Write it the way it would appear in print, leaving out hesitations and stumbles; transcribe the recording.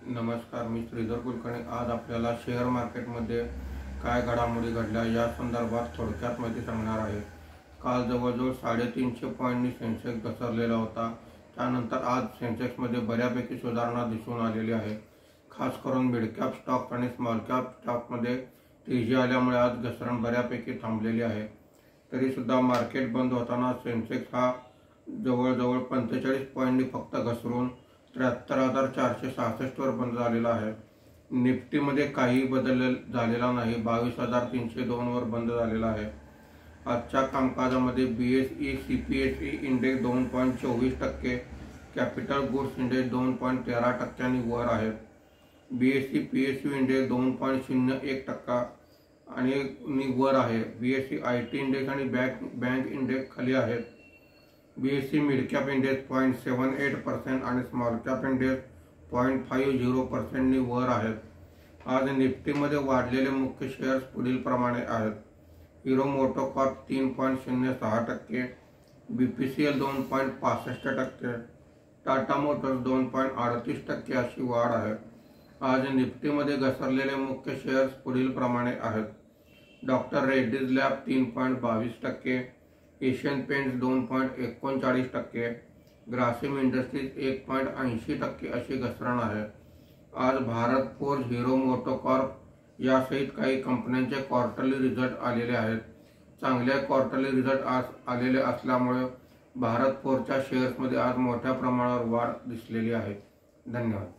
नमस्कार, मी श्रीधर कुलकर्णी। आज आपल्याला शेअर मार्केटमध्ये काय घडामोडी घडल्या या संदर्भात थोडक्यात माहिती सांगणार आहे। काल जवळजवळ 350 पॉईंटनी सेन्सेक्स घसरलेला होता। त्यानंतर आज सेन्सेक्समध्ये बऱ्यापैकी सुधारणा दिसून आलेली आहे। खास करून मिड कॅप स्टॉक आणि स्मॉल कॅप स्टॉकमध्ये तेजी आल्यामुळे आज घसरण बऱ्यापैकी थांबलेली आहे। तरी सुद्धा मार्केट बंद होताना सेन्सेक्स हा जवळजवळ 45 पॉईंटनी फक्त घसरून 73,466 वर बंद झालेला आहे। निफ्टीमध्ये काही बदल झालेला नाही, 22,302 वर बंद झालेला आहे। आजच्या कामकाजामध्ये BSE CPSE index 2.24%, capital goods index 2.13% वर आहे। BSE PSU इंडेक्स 2.01% आणि वर आहे। BSE IT इंडेक्स आणि बँक इंडेक्स खाली आहेत। BSE मिड कॅप इंडेक्स 0.78% आणि स्मॉल कॅप इंडेक्स 0.50% नी वर आहेत। आज निफ्टीमध्ये वाढलेले मुख्य शेअर्स पुढील प्रमाणे आहेत। Hero MotoCorp 3.06%, BPCL 2.65%, Tata Motors 2.38% अशी वाढ आहे। आज निफ्टीमध्ये घसरलेले मुख्य शेअर्स पुढील प्रमाणे आहेत। Doctor Reddy's lab 3.22%, Asian paints 2.39%, Grasim industries 1.80% अशी घसरण आहे। आज भारत फोर्ज, हिरो मोटोकॉर्प यासहित काही कंपन्यांचे क्वार्टरली रिझल्ट आलेले आहेत। चांगले क्वार्टरली रिझल्ट आज आलेले असल्यामुळे भारत फोर्जच्या शेअर्समध्ये आज मोठ्या प्रमाणावर वाढ दिसलेली आहे। धन्यवाद।